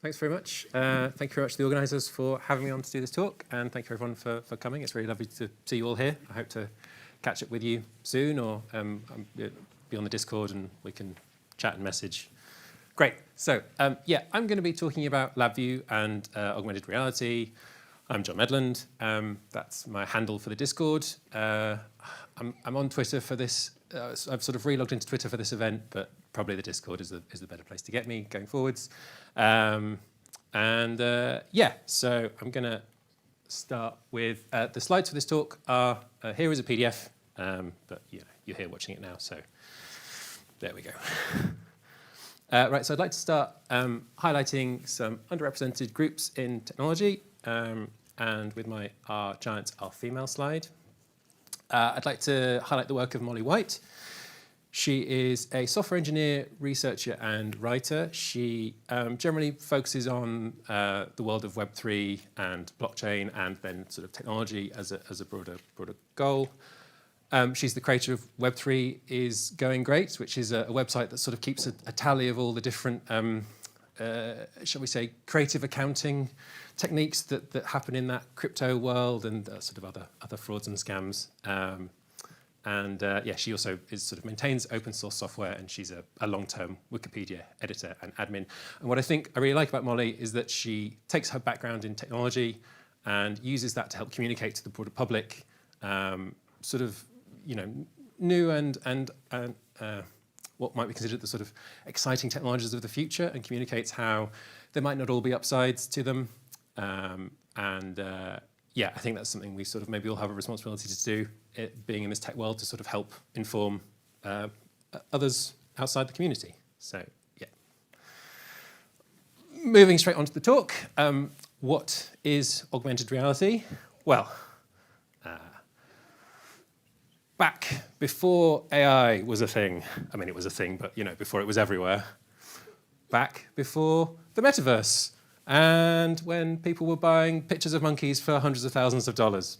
Thanks very much. Thank you very much to the organisers for having me on to do this talk, and thank you everyone for coming. It's really lovely to see you all here. I hope to catch up with you soon, or be on the Discord and we can chat and message. Great. So yeah, I'm going to be talking about LabVIEW and augmented reality. I'm John Medland. That's my handle for the Discord. I'm on Twitter for this. I've sort of re-logged into Twitter for this event, but probably the Discord is the better place to get me going forwards. Yeah, so I'm going to start with the slides for this talk are here is a PDF, but you're here watching it now, so there we go. Right, so I'd like to start highlighting some underrepresented groups in technology, and with my R giants, R female slide. I'd like to highlight the work of Molly White. She is a software engineer, researcher, and writer. She generally focuses on the world of Web3 and blockchain, and then sort of technology as a broader goal. She's the creator of Web3 is Going Great, which is a website that sort of keeps a tally of all the different, shall we say, creative accounting techniques that happen in that crypto world and sort of other frauds and scams. Yeah, she also maintains open source software, and she's a long-term Wikipedia editor and admin. And what I really like about Molly is that she takes her background in technology and uses that to help communicate to the broader public, new and what might be considered the sort of exciting technologies of the future, and communicates how there might not all be upsides to them. Yeah, I think that's something we sort of maybe all have a responsibility to do, being in this tech world, to sort of help inform others outside the community. So, yeah. Moving straight on to the talk, what is augmented reality? Well, back before AI was a thing, I mean, it was a thing, but before it was everywhere, back before the metaverse, and when people were buying pictures of monkeys for hundreds of thousands of dollars.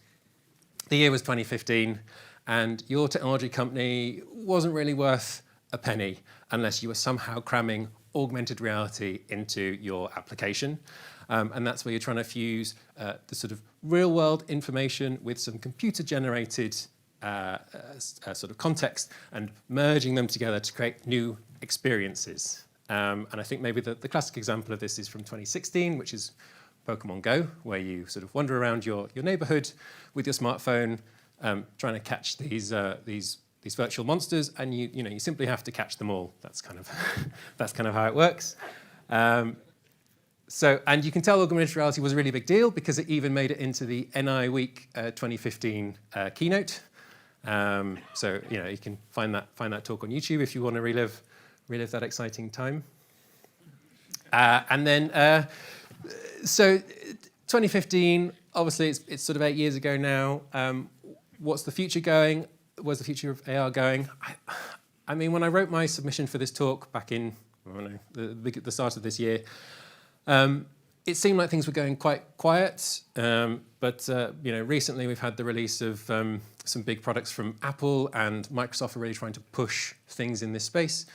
The year was 2015, and your technology company wasn't really worth a penny unless you were somehow cramming augmented reality into your application. And that's where you're trying to fuse the sort of real-world information with some computer-generated sort of context and merging them together to create new experiences. And I think maybe the classic example of this is from 2016, which is Pokemon Go, where you sort of wander around your neighborhood with your smartphone, trying to catch these virtual monsters, and you simply have to catch them all. That's kind of how it works. And you can tell augmented reality was a really big deal because it even made it into the NI Week 2015 keynote. So you can find that talk on YouTube if you want to relive that exciting time. And then, so 2015, obviously it's sort of 8 years ago now. What's the future going? Where's the future of AR going? I mean, when I wrote my submission for this talk back in, I don't know, the start of this year, it seemed like things were going quite quiet. But recently we've had the release of some big products from Apple, and Microsoft are really trying to push things in this space.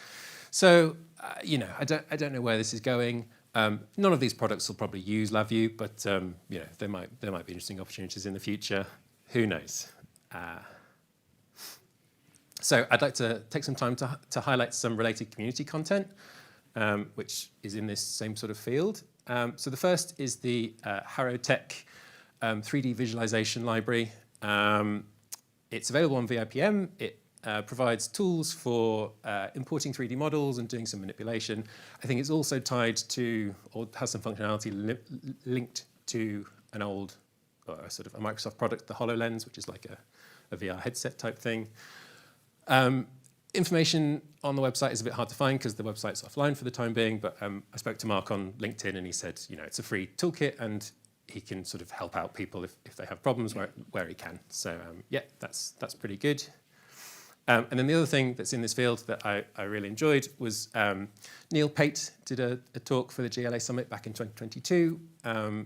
So, I don't know where this is going. None of these products will probably use LabVIEW, but there might be interesting opportunities in the future. Who knows? So I'd like to take some time to highlight some related community content, which is in this same sort of field. So the first is the HarrowTech 3D visualization library. It's available on VIPM. It provides tools for importing 3D models and doing some manipulation. I think it's also tied to, or has some functionality linked to an old, sort of a Microsoft product, the HoloLens, which is like a VR headset type thing. Information on the website is a bit hard to find because the website's offline for the time being, but I spoke to Mark on LinkedIn, and he said, it's a free toolkit, and he can sort of help out people if they have problems where he can. So yeah, that's pretty good. And then the other thing that's in this field that I really enjoyed was Neil Pate did a talk for the GLA Summit back in 2022,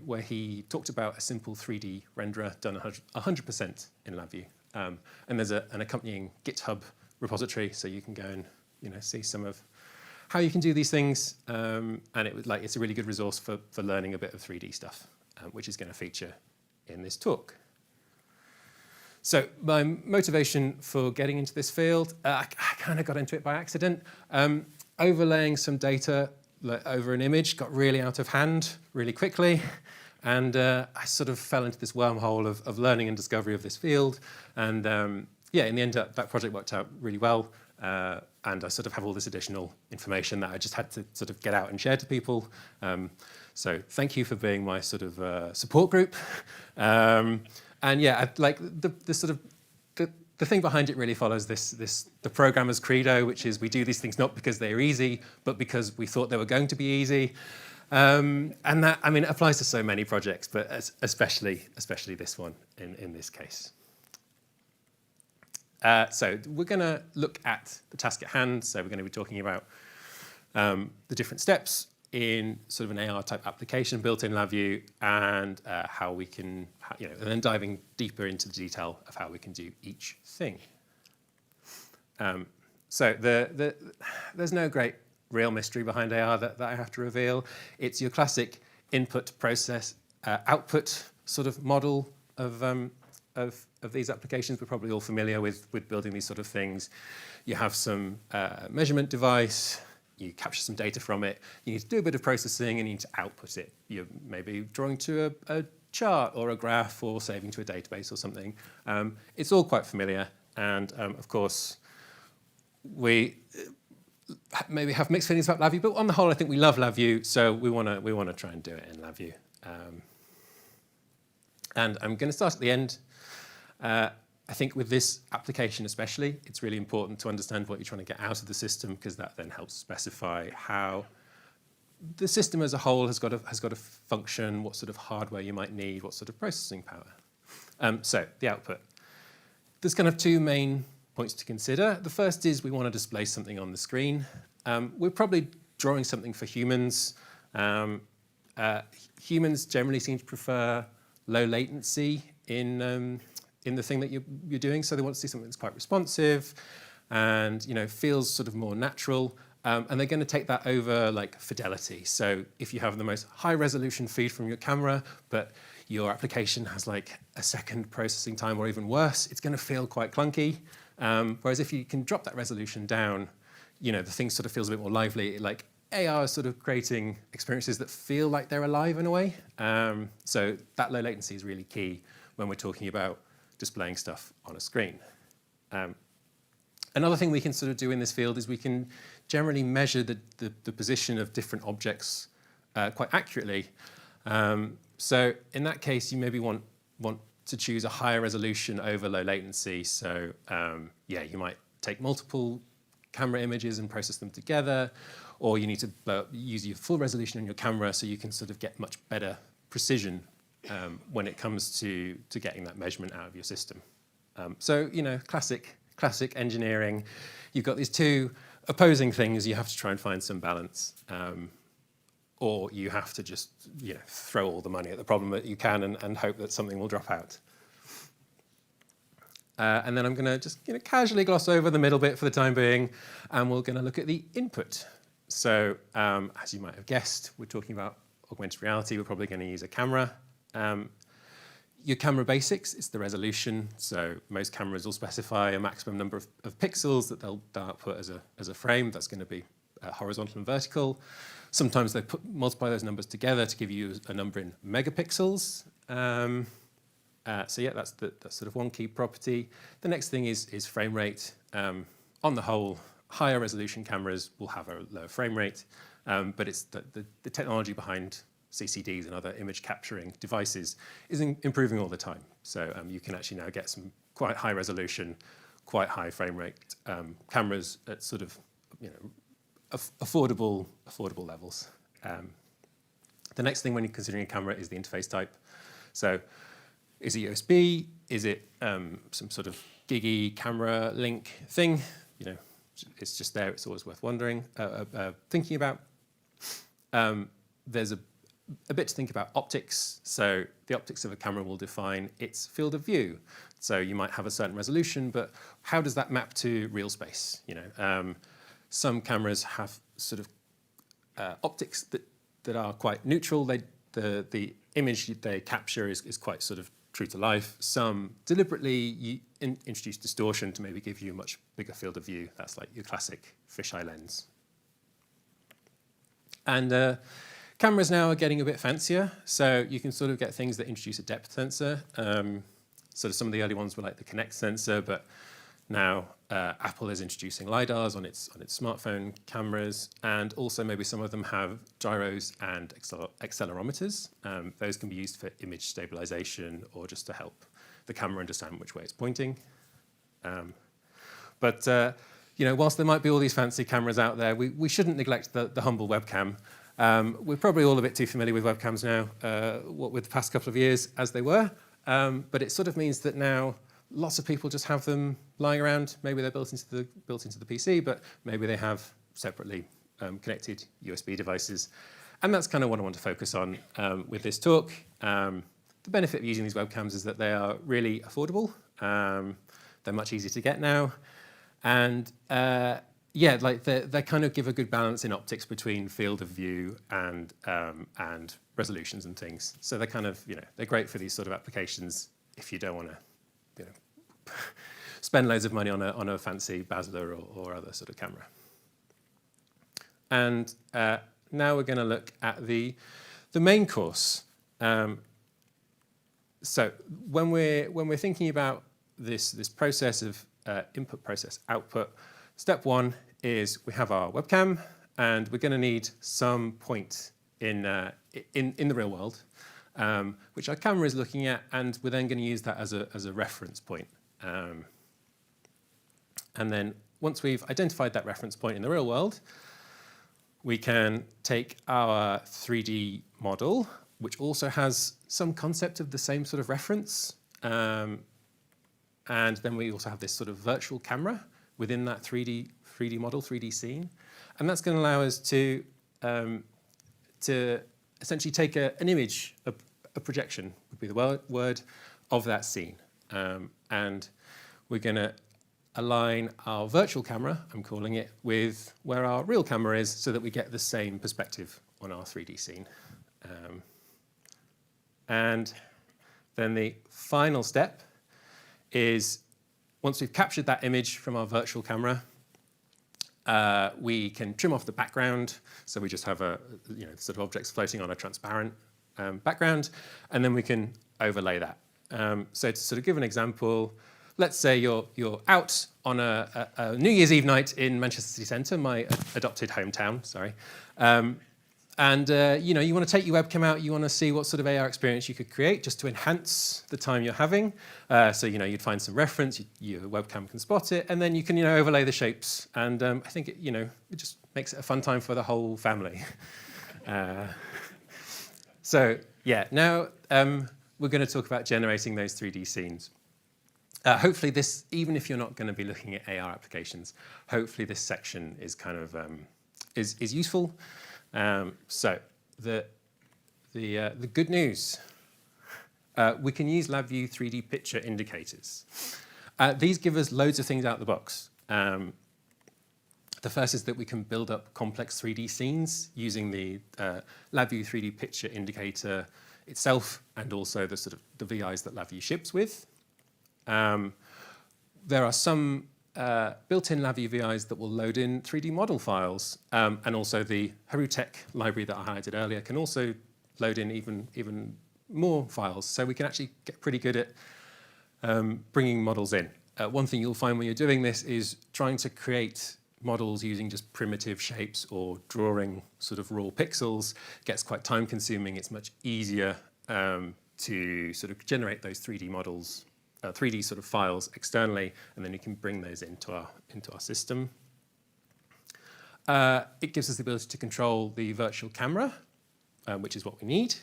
where he talked about a simple 3D renderer done 100% in LabVIEW. And there's an accompanying GitHub repository, so you can go and see some of how you can do these things, and it's a really good resource for learning a bit of 3D stuff, which is going to feature in this talk. So my motivation for getting into this field, I kind of got into it by accident. Overlaying some data over an image got really out of hand really quickly, and I sort of fell into this wormhole of learning and discovery of this field. And yeah, in the end, that project worked out really well. And I sort of have all this additional information that I just had to sort of get out and share to people. So thank you for being my sort of support group. And yeah, the thing behind it really follows the programmer's credo, which is we do these things not because they're easy, but because we thought they were going to be easy. And that, I mean, it applies to so many projects, but especially this one in this case. So we're going to look at the task at hand. So we're going to be talking about the different steps in sort of an AR type application built in LabVIEW, and how we can, and then diving deeper into the detail of how we can do each thing. So there's no great real mystery behind AR that I have to reveal. It's your classic input process output sort of model of these applications. We're probably all familiar with building these sort of things. You have some measurement device, you capture some data from it, you need to do a bit of processing and you need to output it. You're maybe drawing to a chart or a graph or saving to a database or something. It's all quite familiar, and of course, we maybe have mixed feelings about LabVIEW, but on the whole, I think we love LabVIEW, so we want to try and do it in LabVIEW. And I'm going to start at the end. I think with this application especially, it's really important to understand what you're trying to get out of the system, because that then helps specify how the system as a whole has got to function, what sort of hardware you might need, what sort of processing power. So the output. There's kind of two main points to consider. The first is we want to display something on the screen. We're probably drawing something for humans. Humans generally seem to prefer low latency in the thing that you're doing, so they want to see something that's quite responsive and feels sort of more natural. And they're going to take that over like fidelity. So if you have the most high resolution feed from your camera, but your application has like a second processing time or even worse, it's going to feel quite clunky. Whereas if you can drop that resolution down, the thing sort of feels a bit more lively. Like AR is sort of creating experiences that feel like they're alive in a way. So that low latency is really key when we're talking about displaying stuff on a screen. Another thing we can sort of do in this field is we can generally measure the position of different objects quite accurately. So in that case, you maybe want to choose a higher resolution over low latency. So yeah, you might take multiple camera images and process them together, or you need to use your full resolution on your camera so you can sort of get much better precision when it comes to getting that measurement out of your system. So classic engineering. You've got these two opposing things. You have to try and find some balance, or you have to just throw all the money at the problem that you can and hope that something will drop out. And then I'm going to just casually gloss over the middle bit for the time being, and we're going to look at the input. So as you might have guessed, we're talking about augmented reality. We're probably going to use a camera. Your camera basics is the resolution. So most cameras will specify a maximum number of pixels that they'll output as a frame. That's going to be horizontal and vertical. Sometimes they multiply those numbers together to give you a number in megapixels. So yeah, that's sort of one key property. The next thing is frame rate. On the whole, higher resolution cameras will have a lower frame rate, but it's the technology behind CCDs and other image capturing devices is improving all the time. So you can actually now get some quite high resolution, quite high frame rate cameras at sort of affordable levels. The next thing when you're considering a camera is the interface type. So is it USB? Is it some sort of giggy camera link thing? It's just there. It's always worth thinking about. There's a bit to think about optics. So the optics of a camera will define its field of view. So you might have a certain resolution, but how does that map to real space? Some cameras have sort of optics that are quite neutral. The image they capture is quite sort of true to life. Some deliberately introduce distortion to maybe give you a much bigger field of view. That's like your classic fisheye lens. And cameras now are getting a bit fancier, so you can sort of get things that introduce a depth sensor. Sort of some of the early ones were like the Kinect sensor, but now Apple is introducing LiDARs on its smartphone cameras, and also maybe some of them have gyros and accelerometers. Those can be used for image stabilization or just to help the camera understand which way it's pointing. But whilst there might be all these fancy cameras out there, we shouldn't neglect the humble webcam. We're probably all a bit too familiar with webcams now, what with the past couple of years as they were, but it sort of means that now lots of people just have them lying around. Maybe they're built into the PC, but maybe they have separately connected USB devices. And that's kind of what I want to focus on with this talk. The benefit of using these webcams is that they are really affordable. They're much easier to get now. And they kind of give a good balance in optics between field of view and resolutions and things. So they're kind of, they're great for these sort of applications if you don't want to spend loads of money on a fancy Basler or other sort of camera. And now we're going to look at the main course. So when we're thinking about this process of input, process, output, step one is we have our webcam, and we're going to need some point in the real world, which our camera is looking at, and we're then going to use that as a reference point. And then once we've identified that reference point in the real world, we can take our 3D model, which also has some concept of the same sort of reference, and then we also have this sort of virtual camera within that 3D model, 3D scene, and that's going to allow us to essentially take an image, a projection would be the word, of that scene, and we're going to align our virtual camera, I'm calling it, with where our real camera is, so that we get the same perspective on our 3D scene. And then the final step is, once we've captured that image from our virtual camera, we can trim off the background, so we just have sort of objects floating on a transparent background, and then we can overlay that. So to sort of give an example, let's say you're out on a New Year's Eve night in Manchester City Centre, my adopted hometown, sorry. And you want to take your webcam out, you want to see what sort of AR experience you could create just to enhance the time you're having. So you'd find some reference, your webcam can spot it, and then you can overlay the shapes. And I think it just makes it a fun time for the whole family. So yeah, now we're going to talk about generating those 3D scenes. Hopefully this, even if you're not going to be looking at AR applications, hopefully this section is kind of is useful. So the good news, we can use LabVIEW 3D picture indicators. These give us loads of things out of the box. The first is that we can build up complex 3D scenes using the LabVIEW 3D picture indicator itself, and also the sort of the VIs that LabVIEW ships with. There are some built-in LabVIEW VIs that will load in 3D model files, and also the HaruTech library that I highlighted earlier can also load in even more files. So we can actually get pretty good at bringing models in. One thing you'll find when you're doing this is trying to create models using just primitive shapes or drawing sort of raw pixels gets quite time consuming. It's much easier to sort of generate those 3D models, 3D sort of files externally, and then you can bring those into our system. It gives us the ability to control the virtual camera, which is what we need,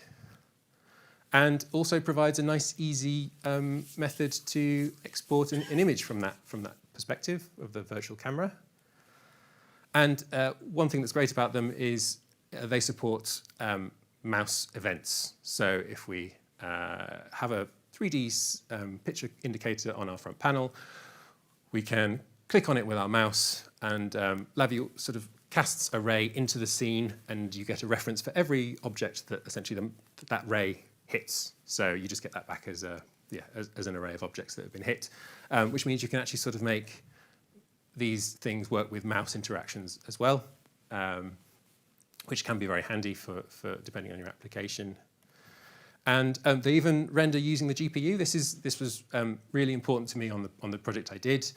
and also provides a nice, easy method to export an image from that perspective of the virtual camera. And one thing that's great about them is they support mouse events. So if we have a 3D picture indicator on our front panel, we can click on it with our mouse, and LabVIEW sort of casts a ray into the scene, and you get a reference for every object that essentially that ray hits. So you just get that back as an array of objects that have been hit, which means you can actually sort of make these things work with mouse interactions as well, which can be very handy for depending on your application. And they even render using the GPU. This was really important to me on the project I did.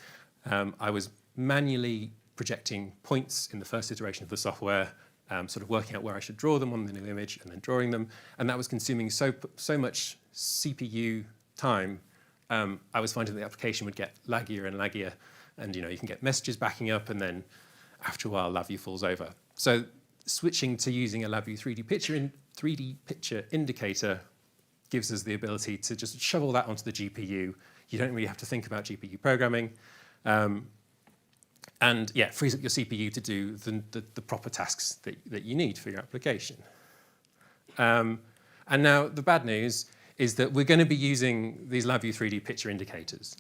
I was manually projecting points in the first iteration of the software, sort of working out where I should draw them on the new image and then drawing them. And that was consuming so much CPU time. I was finding the application would get laggier and laggier. And you can get messages backing up, and then after a while, LabVIEW falls over. So switching to using a LabVIEW 3D picture indicator gives us the ability to just shovel that onto the GPU. You don't really have to think about GPU programming. And yeah, it frees up your CPU to do the proper tasks that you need for your application. And now the bad news is that we're going to be using these LabVIEW 3D picture indicators.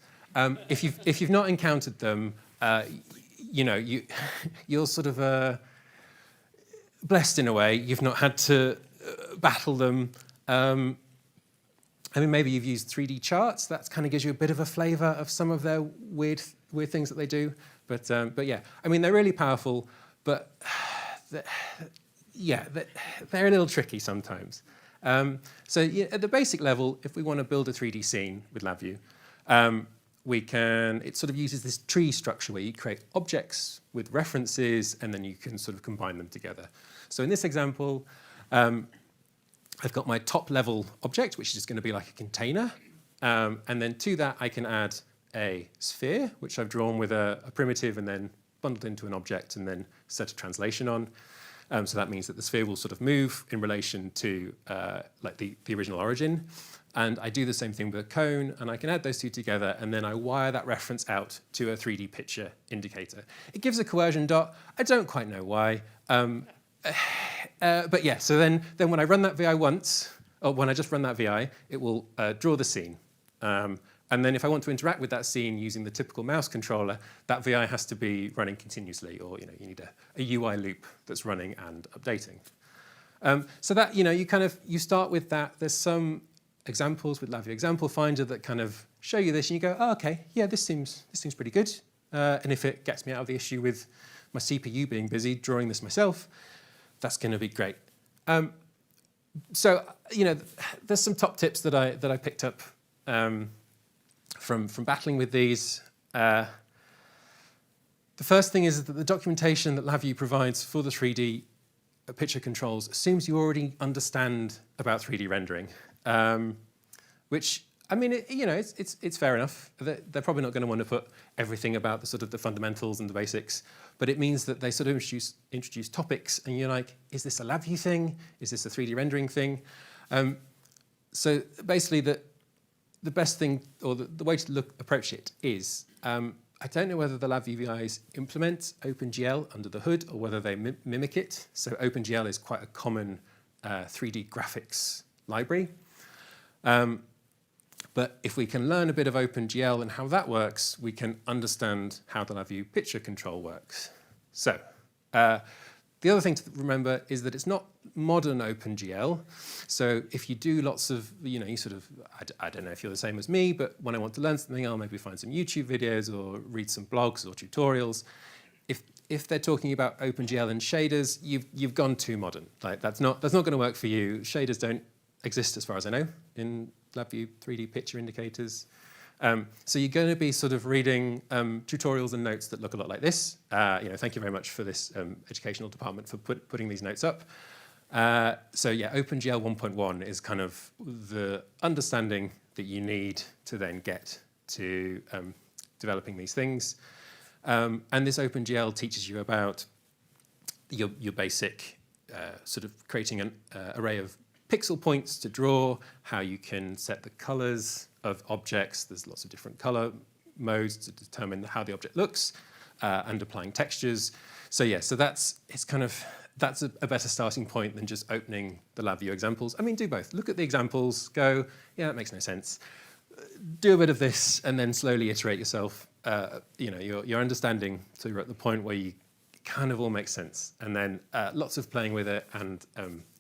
If you've not encountered them, you're sort of blessed in a way. You've not had to battle them. I mean, maybe you've used 3D charts. That kind of gives you a bit of a flavour of some of their weird things that they do. But yeah, I mean, they're really powerful, but they're a little tricky sometimes. So at the basic level, if we want to build a 3D scene with LabVIEW, it sort of uses this tree structure where you create objects with references and then you can sort of combine them together. So in this example, I've got my top level object, which is going to be like a container. And then to that, I can add a sphere, which I've drawn with a primitive and then bundled into an object and then set a translation on. So that means that the sphere will sort of move in relation to like the original origin. And I do the same thing with a cone, and I can add those two together, and then I wire that reference out to a 3D picture indicator. It gives a coercion dot. I don't quite know why. But yeah, so then when I run that VI once, or when I just run that VI, it will draw the scene. And then if I want to interact with that scene using the typical mouse controller, that VI has to be running continuously, or you need a UI loop that's running and updating. So that you start with that. There's some examples with LabVIEW Example Finder that kind of show you this, and you go, oh, okay, yeah, this seems pretty good. And if it gets me out of the issue with my CPU being busy drawing this myself, that's going to be great. So there's some top tips that I picked up from battling with these. The first thing is that the documentation that LabVIEW provides for the 3D picture controls assumes you already understand about 3D rendering, which, I mean, it's fair enough. They're probably not going to want to put everything about the fundamentals and the basics, but it means that they sort of introduce topics, and you're like, is this a LabVIEW thing? Is this a 3D rendering thing? So basically, the best thing, or the way to approach it is, I don't know whether the LabVIEW VIs implement OpenGL under the hood or whether they mimic it. So OpenGL is quite a common 3D graphics library. But if we can learn a bit of OpenGL and how that works, we can understand how the LabVIEW picture control works. So the other thing to remember is that it's not modern OpenGL. So if you do lots of, I don't know if you're the same as me, but when I want to learn something, I'll maybe find some YouTube videos or read some blogs or tutorials. If they're talking about OpenGL and shaders, you've gone too modern. Like that's not going to work for you. Shaders don't exist, as far as I know, in LabVIEW 3D picture indicators. So you're going to be sort of reading tutorials and notes that look a lot like this. Thank you very much for this educational department for putting these notes up. So yeah, OpenGL 1.1 is kind of the understanding that you need to then get to developing these things. And this OpenGL teaches you about your basic sort of creating an array of pixel points to draw, how you can set the colors of objects. There's lots of different color modes to determine how the object looks, and applying textures. So yeah, so that's a better starting point than just opening the LabVIEW examples. I mean, do both. Look at the examples, go, yeah, that makes no sense. Do a bit of this, and then slowly iterate yourself. Your understanding, so you're at the point where you kind of all makes sense. And then lots of playing with it and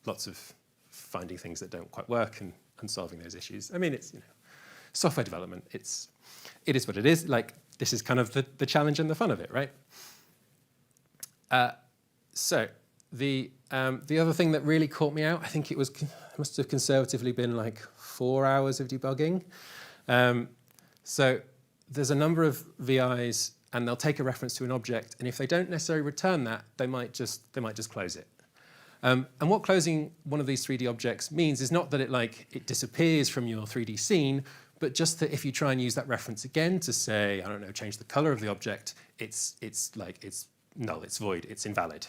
lots of finding things that don't quite work and solving those issues. I mean, it's, software development. It is what it is. Like, this is kind of the challenge and the fun of it, right? So the other thing that really caught me out, I think it must have conservatively been like 4 hours of debugging. So there's a number of VIs, and they'll take a reference to an object, and if they don't necessarily return that, they might just close it. And what closing one of these 3D objects means is not that it disappears from your 3D scene, but just that if you try and use that reference again to say, I don't know, change the color of the object, it's null, it's void, it's invalid.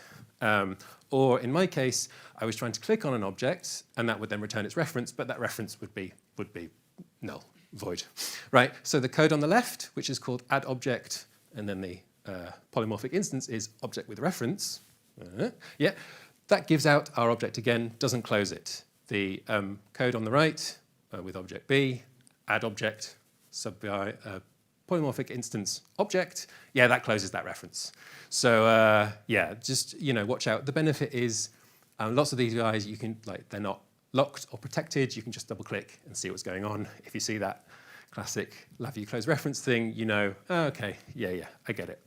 Or in my case, I was trying to click on an object, and that would then return its reference, but that reference would be null, void, right? So the code on the left, which is called add object, and then the polymorphic instance is object with reference. Yeah, that gives out our object again, doesn't close it. The code on the right with object B, add object, polymorphic instance object, yeah, that closes that reference. So yeah, just watch out. The benefit is lots of these guys they're not locked or protected. You can just double click and see what's going on. If you see that classic LabVIEW close reference thing, oh, okay, yeah, I get it.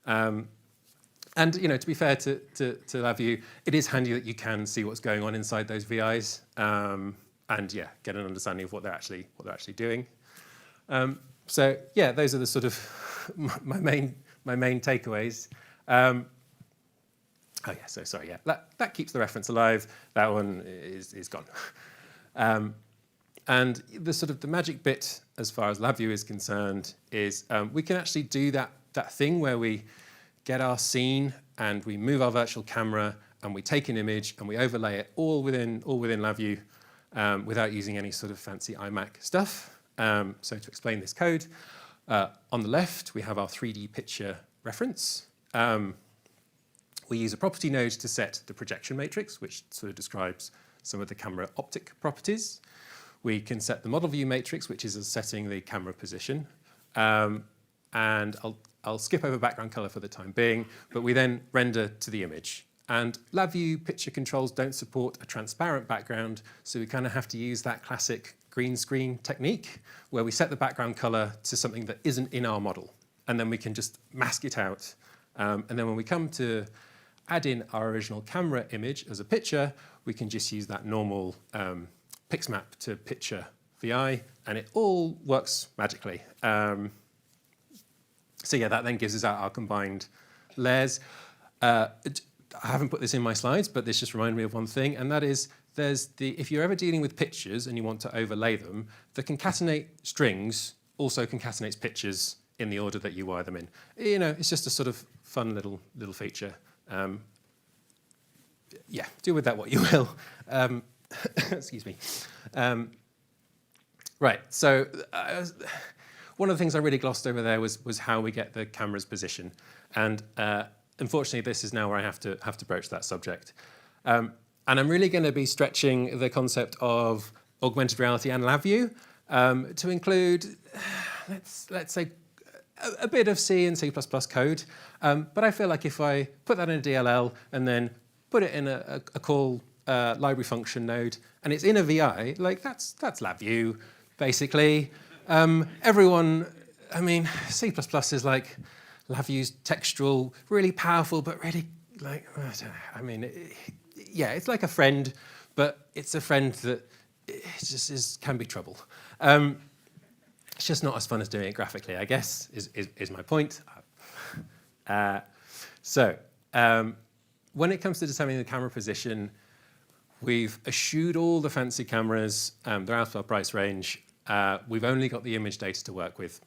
And to be fair to LabVIEW, it is handy that you can see what's going on inside those VIs, and yeah, get an understanding of what they're actually doing. So yeah, those are the sort of my main takeaways. Oh yeah, so sorry, yeah, that keeps the reference alive. That one is gone. And the magic bit, as far as LabVIEW is concerned, is we can actually do that thing where we get our scene and we move our virtual camera and we take an image and we overlay it all within LabVIEW without using any sort of fancy iMac stuff. So to explain this code, on the left we have our 3D picture reference. We use a property node to set the projection matrix, which sort of describes some of the camera optic properties. We can set the model view matrix, which is setting the camera position. And I'll skip over background color for the time being, but we then render to the image. And LabVIEW picture controls don't support a transparent background, so we kind of have to use that classic green screen technique, where we set the background color to something that isn't in our model. And then we can just mask it out. And then when we come to add in our original camera image as a picture, we can just use that normal PixMap to picture VI, and it all works magically. So yeah, that then gives us our combined layers. I haven't put this in my slides, but this just reminded me of one thing, and that is if you're ever dealing with pictures and you want to overlay them, the concatenate strings also concatenates pictures in the order that you wire them in. It's just a sort of fun little feature. Yeah, do with that what you will. Excuse me. Right, so one of the things I really glossed over there was how we get the camera's position. And unfortunately, this is now where I have to broach that subject. And I'm really going to be stretching the concept of augmented reality and LabVIEW to include, let's say, a bit of C and C++ code. But I feel like if I put that in a DLL and then put it in a call library function node, and it's in a VI, that's LabVIEW, basically. Everyone, I mean, C++ is like LabVIEW's textual, really powerful, but really, I don't know, I mean, yeah, it's like a friend, but it's a friend that can be trouble. It's just not as fun as doing it graphically, I guess, is my point. So when it comes to determining the camera position, we've eschewed all the fancy cameras. They're out of our price range. We've only got the image data to work with.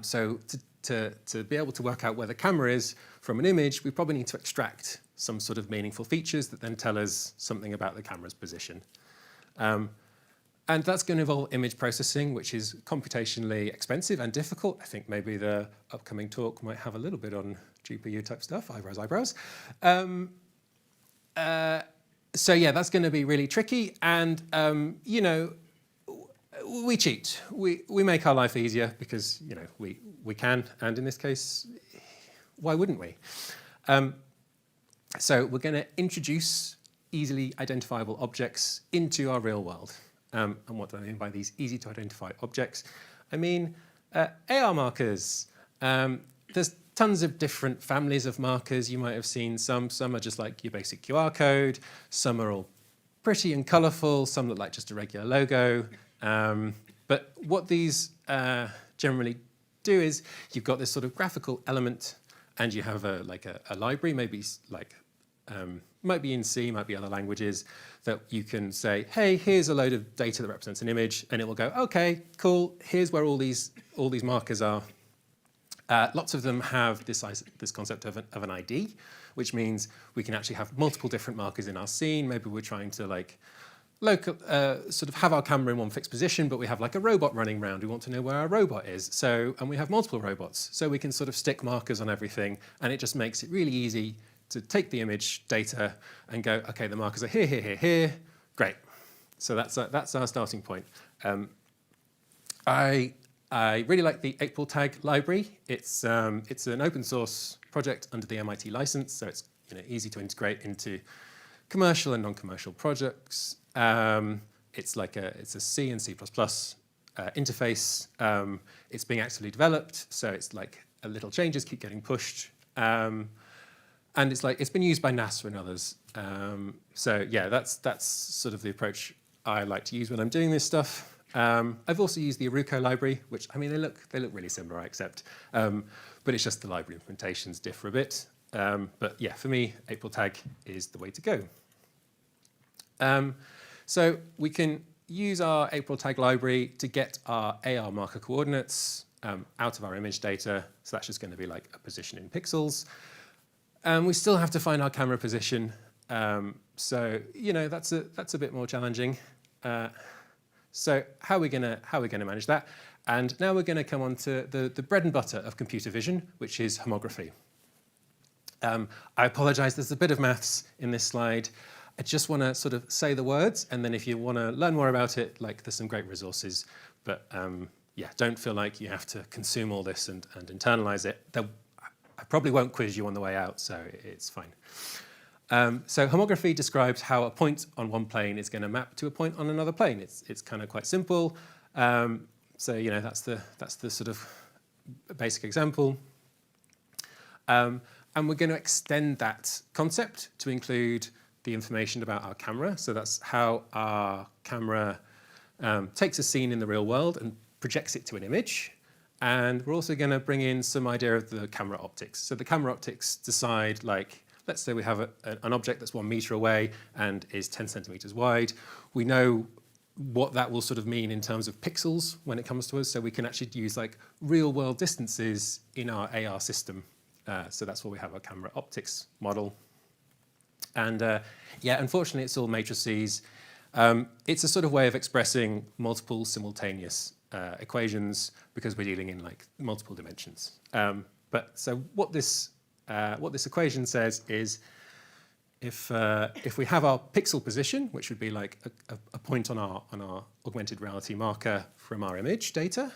So to be able to work out where the camera is from an image, we probably need to extract some sort of meaningful features that then tell us something about the camera's position. And that's going to involve image processing, which is computationally expensive and difficult. I think maybe the upcoming talk might have a little bit on GPU type stuff, eyebrows. So yeah, that's going to be really tricky. And, we cheat. We make our life easier because, we can. And in this case, why wouldn't we? So we're going to introduce easily identifiable objects into our real world. And what do I mean by these easy to identify objects? I mean AR markers. There's tons of different families of markers. You might have seen some. Some are just like your basic QR code. Some are all pretty and colorful. Some look like just a regular logo. But what these generally do is you've got this sort of graphical element, and you have a library, maybe like might be in C, might be other languages, that you can say, hey, here's a load of data that represents an image, and it will go, okay, cool, here's where all these markers are. Lots of them have this concept of an ID, which means we can actually have multiple different markers in our scene. Maybe we're trying to sort of have our camera in one fixed position, but we have like a robot running around. We want to know where our robot is. And we have multiple robots. So we can sort of stick markers on everything, and it just makes it really easy to take the image data and go, okay, the markers are here, here, here, here. Great. So that's our starting point. I really like the AprilTag library. It's an open source project under the MIT license, so it's easy to integrate into commercial and non-commercial projects. It's a C and C++ interface. It's being actively developed, so it's like little changes keep getting pushed. And it's been used by NASA and others. So yeah, that's sort of the approach I like to use when I'm doing this stuff. I've also used the Aruco library, which, I mean, they look really similar, I accept. But it's just the library implementations differ a bit. But yeah, for me, AprilTag is the way to go. So we can use our AprilTag library to get our AR marker coordinates out of our image data. So that's just going to be like a position in pixels. We still have to find our camera position. So that's a bit more challenging. So how are we gonna manage that? And now we're going to come on to the bread and butter of computer vision, which is homography. I apologize, there's a bit of maths in this slide. I just want to sort of say the words, and then if you want to learn more about it, there's some great resources. But yeah, don't feel like you have to consume all this and internalize it. I probably won't quiz you on the way out, so it's fine. So homography describes how a point on one plane is going to map to a point on another plane. It's kind of quite simple. So that's the sort of basic example. And we're going to extend that concept to include the information about our camera. So that's how our camera takes a scene in the real world and projects it to an image. And we're also going to bring in some idea of the camera optics. So the camera optics decide, let's say we have an object that's 1 meter away and is 10 centimeters wide. We know what that will sort of mean in terms of pixels when it comes to us. So we can actually use real world distances in our AR system. So that's where we have our camera optics model. And yeah, unfortunately, it's all matrices. It's a sort of way of expressing multiple simultaneous equations because we're dealing in multiple dimensions. But so what this equation says is if we have our pixel position, which would be a point on our augmented reality marker from our image data,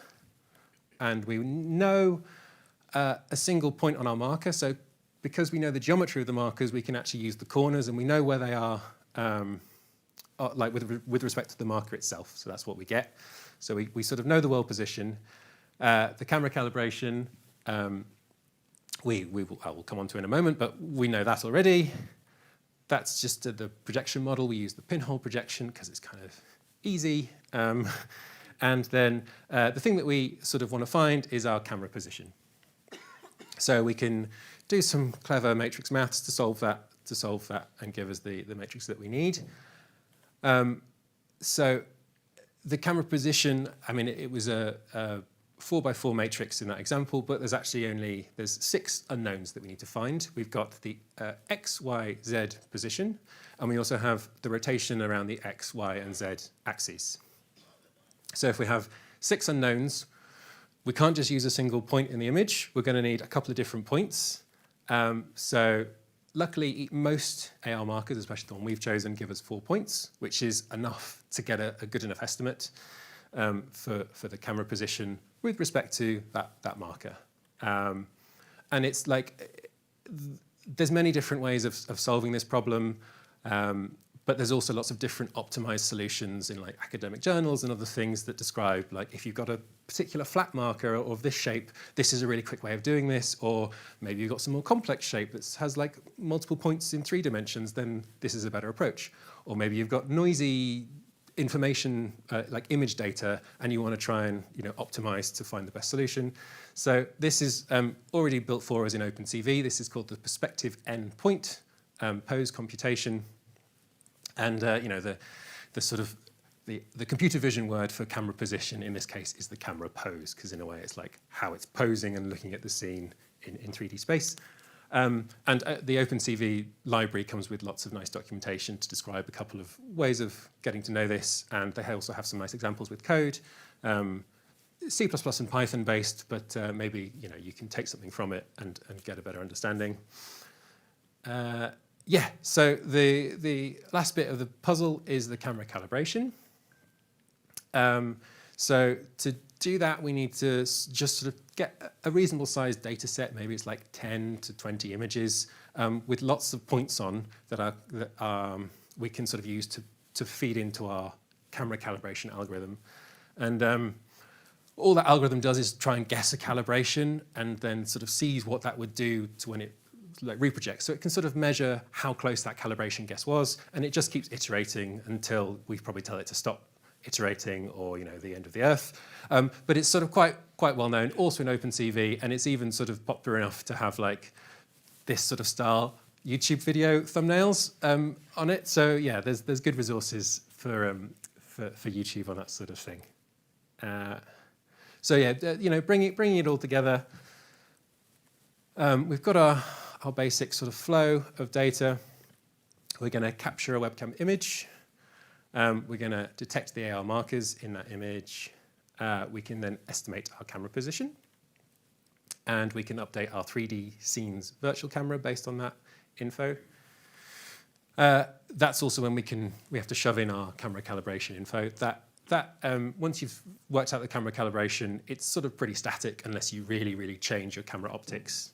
and we know a single point on our marker, so because we know the geometry of the markers, we can actually use the corners, and we know where they are with respect to the marker itself. So that's what we get. So we sort of know the world position. The camera calibration, I will come on to in a moment, but we know that already. That's just the projection model. We use the pinhole projection because it's kind of easy. And then the thing that we sort of want to find is our camera position. So we can do some clever matrix maths to solve that and give us the matrix that we need. So the camera position, I mean, it was a 4x4 matrix in that example, but there's 6 unknowns that we need to find. We've got the X, Y, Z position, and we also have the rotation around the X, Y, and Z axes. So if we have 6 unknowns, we can't just use a single point in the image. We're going to need a couple of different points. So luckily, most AR markers, especially the one we've chosen, give us 4 points, which is enough to get a good enough estimate for the camera position with respect to that marker. And it's there's many different ways of solving this problem, but there's also lots of different optimized solutions in like academic journals and other things that describe like if you've got a particular flat marker of this shape, this is a really quick way of doing this, or maybe you've got some more complex shape that has like multiple points in 3 dimensions, then this is a better approach. Or maybe you've got noisy information like image data and you want to try and optimize to find the best solution. So this is already built for us in OpenCV. This is called the perspective endpoint pose computation. And the sort of the computer vision word for camera position in this case is the camera pose, because in a way it's like how it's posing and looking at the scene in 3D space. And the OpenCV library comes with lots of nice documentation to describe a couple of ways of getting to know this, and they also have some nice examples with code. C++ and Python based, but maybe you can take something from it and get a better understanding. Yeah, so the last bit of the puzzle is the camera calibration. So to do that, we need to just sort of get a reasonable sized data set. Maybe it's like 10 to 20 images with lots of points on that we can sort of use to feed into our camera calibration algorithm. And all that algorithm does is try and guess a calibration and then sort of sees what that would do to when it reprojects. So it can sort of measure how close that calibration guess was, and it just keeps iterating until we probably tell it to stop iterating or the end of the earth. But it's sort of quite well known, also in OpenCV, and it's even sort of popular enough to have like this sort of style YouTube video thumbnails on it. So yeah, there's good resources for YouTube on that sort of thing. So yeah, bringing it all together. We've got our basic sort of flow of data. We're going to capture a webcam image. We're going to detect the AR markers in that image. We can then estimate our camera position. And we can update our 3D scenes virtual camera based on that info. That's also when we have to shove in our camera calibration info. Once you've worked out the camera calibration, it's sort of pretty static unless you really, really change your camera optics.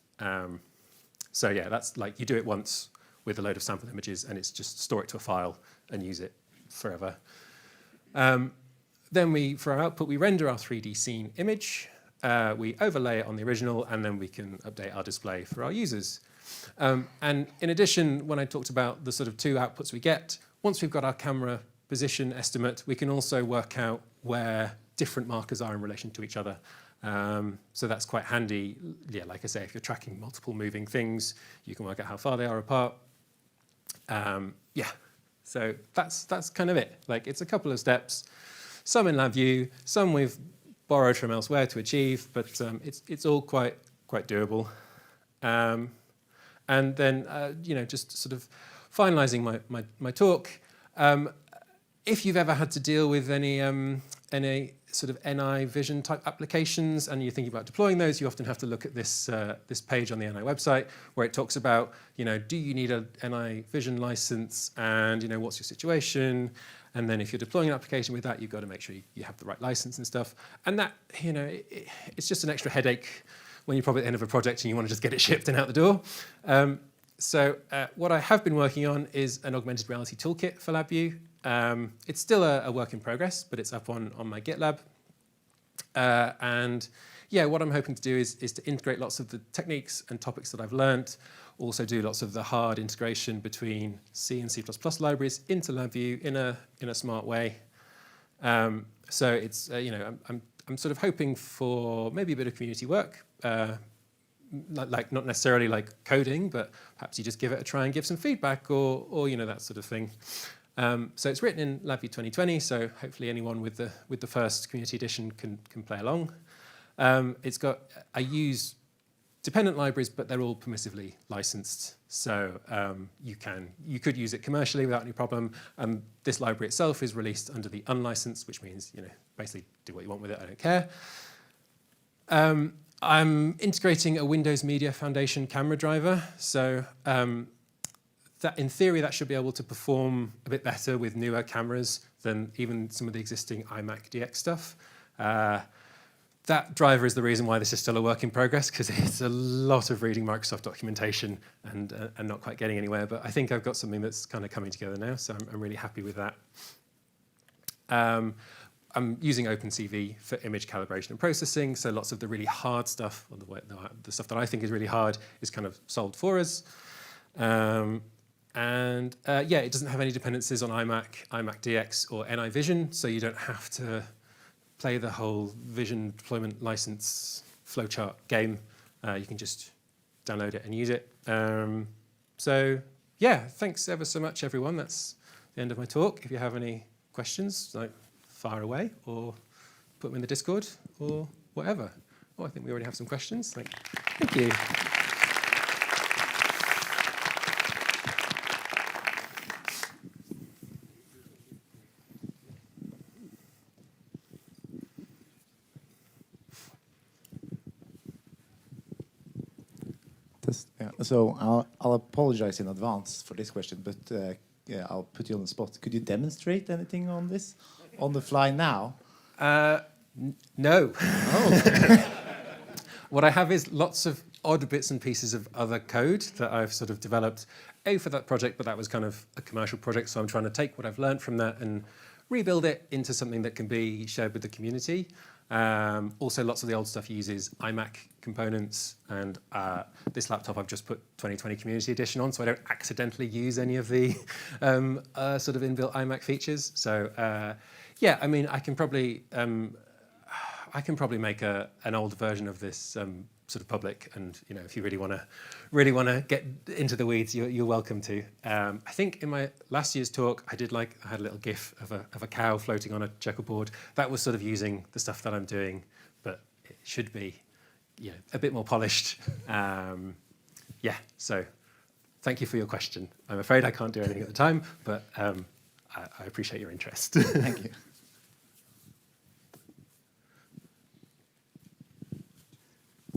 So yeah, that's like you do it once with a load of sample images and it's just store it to a file and use it forever. Then for our output, we render our 3D scene image. We overlay it on the original, and then we can update our display for our users. And in addition, when I talked about the sort of 2 outputs we get, once we've got our camera position estimate, we can also work out where different markers are in relation to each other. So that's quite handy. Yeah, like I say, if you're tracking multiple moving things, you can work out how far they are apart. Yeah, so that's kind of it. Like it's a couple of steps, some in LabVIEW, some we've borrowed from elsewhere to achieve, but it's all quite doable. And then just sort of finalising my talk. If you've ever had to deal with any sort of NI vision type applications and you're thinking about deploying those, you often have to look at this page on the NI website where it talks about, do you need a NI vision license, and what's your situation? And then if you're deploying an application with that, you've got to make sure you have the right license and stuff. And that, it's just an extra headache when you're probably at the end of a project and you want to just get it shipped and out the door. So what I have been working on is an augmented reality toolkit for LabVIEW. It's still a work in progress, but it's up on my GitLab. And yeah, what I'm hoping to do is to integrate lots of the techniques and topics that I've learned, also do lots of the hard integration between C and C++ libraries into LabVIEW in a smart way. So it's, I'm sort of hoping for maybe a bit of community work, like not necessarily like coding, but perhaps you just give it a try and give some feedback or that sort of thing. So it's written in LabVIEW 2020, so hopefully anyone with the first community edition can play along. I use dependent libraries, but they're all permissively licensed, so you could use it commercially without any problem. This library itself is released under the unlicensed, which means basically do what you want with it. I don't care. I'm integrating a Windows Media Foundation camera driver, so that in theory that should be able to perform a bit better with newer cameras than even some of the existing iMac DX stuff. that driver is the reason why this is still a work in progress, because it's a lot of reading Microsoft documentation and not quite getting anywhere. But I think I've got something that's kind of coming together now, so I'm really happy with that. I'm using OpenCV for image calibration and processing, so lots of the really hard stuff, or the stuff that I think is really hard, is kind of solved for us. Yeah, it doesn't have any dependencies on iMac DX, or NI Vision, so you don't have to play the whole Vision deployment license flowchart game. You can just download it and use it. So yeah, thanks ever so much, everyone. That's the end of my talk. If you have any questions, like fire away, or put them in the Discord, or whatever. Oh, I think we already have some questions. Thank you. So I'll apologize in advance for this question, but yeah, I'll put you on the spot. Could you demonstrate anything on this on the fly now? No. Oh. What I have is lots of odd bits and pieces of other code that I've sort of developed, for that project, but that was kind of a commercial project, so I'm trying to take what I've learned from that and rebuild it into something that can be shared with the community. Also, lots of the old stuff uses iMac components, and this laptop I've just put 2020 Community Edition on, so I don't accidentally use any of the sort of inbuilt iMac features. So yeah, I mean, I can probably make an old version of this sort of public, and if you really want to get into the weeds, you're welcome to. I think in my last year's talk, I had a little GIF of a cow floating on a checkerboard. That was sort of using the stuff that I'm doing, but it should be a bit more polished. Yeah, so thank you for your question. I'm afraid I can't do anything at the time, but I appreciate your interest. Thank you.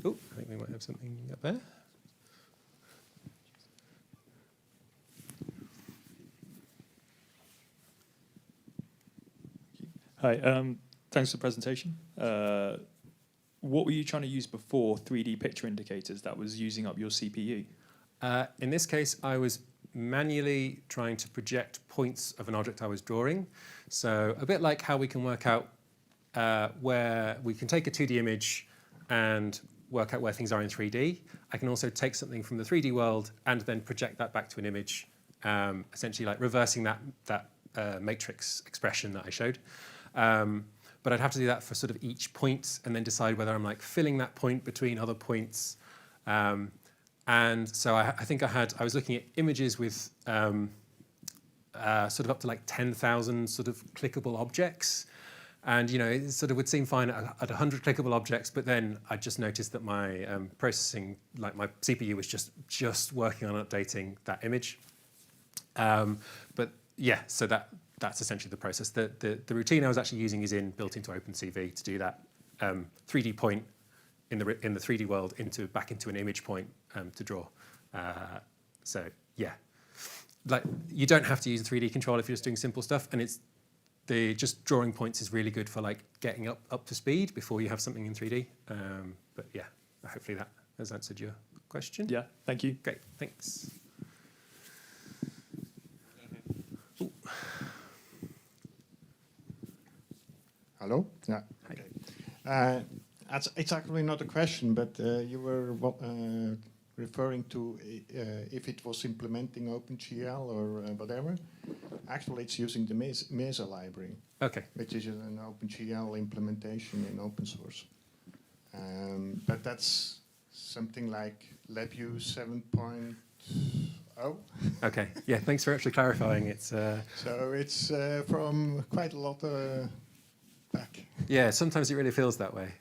Oh, I think we might have something up there. Hi, thanks for the presentation. What were you trying to use before 3D picture indicators that was using up your CPU? In this case, I was manually trying to project points of an object I was drawing. So a bit like how we can work out where we can take a 2D image and work out where things are in 3D. I can also take something from the 3D world and then project that back to an image, essentially like reversing that matrix expression that I showed. But I'd have to do that for sort of each point and then decide whether I'm like filling that point between other points. And so I think I was looking at images with sort of up to like 10,000 sort of clickable objects. And it sort of would seem fine at 100 clickable objects, but then I just noticed that my processing, like my CPU, was just working on updating that image. But yeah, so that's essentially the process. The routine I was actually using is built into OpenCV to do that 3D point in the 3D world back into an image point to draw. So yeah, like you don't have to use 3D control if you're just doing simple stuff, and just drawing points is really good for like getting up to speed before you have something in 3D. But yeah, hopefully that has answered your question. Yeah, thank you. Great, thanks. Ooh. Hello? Yeah. Hi. It's actually not a question, but you were referring to if it was implementing OpenGL or whatever. Actually, it's using the Mesa library, Okay. which is an OpenGL implementation in open source. But that's something like LabVIEW 7.0. Okay. Yeah. Thanks for actually clarifying. It's So it's from quite a lot back. yeah. Sometimes it really feels that way.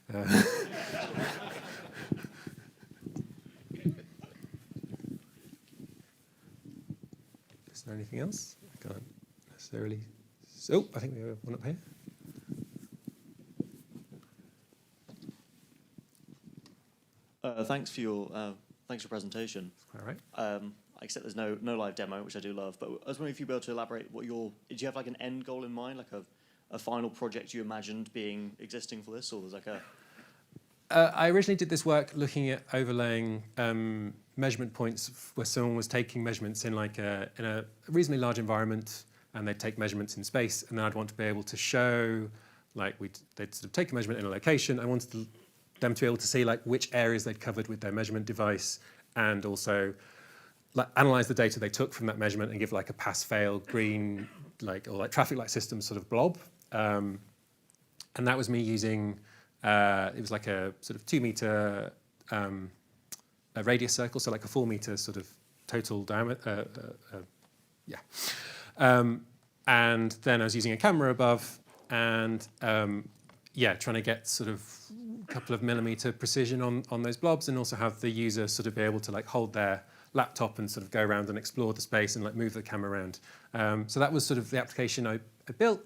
Is there anything else? I can't necessarily. Oh, I think we have one up here. Thanks for your presentation. All right. Except there's no live demo, which I do love. But I was wondering if you'd be able to elaborate did you have like an end goal in mind, like a final project you imagined existing for this, or there's like I originally did this work looking at overlaying measurement points where someone was taking measurements in in a reasonably large environment, and they'd take measurements in space, and then I'd want to be able to show, they'd sort of take a measurement in a location. I wanted them to be able to see which areas they'd covered with their measurement device, and also analyze the data they took from that measurement and give a pass-fail green or traffic light system sort of blob. And that was me using. It was a sort of 2 meter a radius circle, so a 4 meter sort of total diameter. And then I was using a camera above, and trying to get sort of a couple of millimeter precision on those blobs, and also have the user sort of be able to hold their laptop and sort of go around and explore the space and move the camera around. So that was sort of the application I built.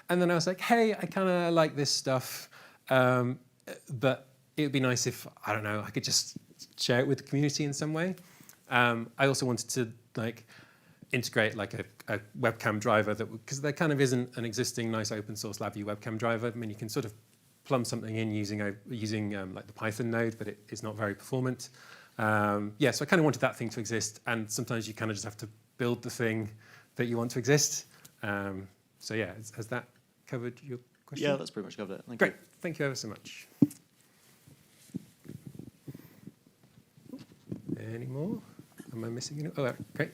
And then I was like, hey, I kind of like this stuff. But it would be nice if, I don't know, I could just share it with the community in some way. I also wanted to integrate a webcam driver because there kind of isn't an existing nice open source LabVIEW webcam driver. I mean, you can sort of plumb something in using the Python node, but it is not very performant. So I kind of wanted that thing to exist, and sometimes you kind of just have to build the thing that you want to exist. So yeah, has that covered your question? Yeah, that's pretty much covered it. Thank Great. you. Thank you ever so much. Any more? Am I missing any? Oh, great.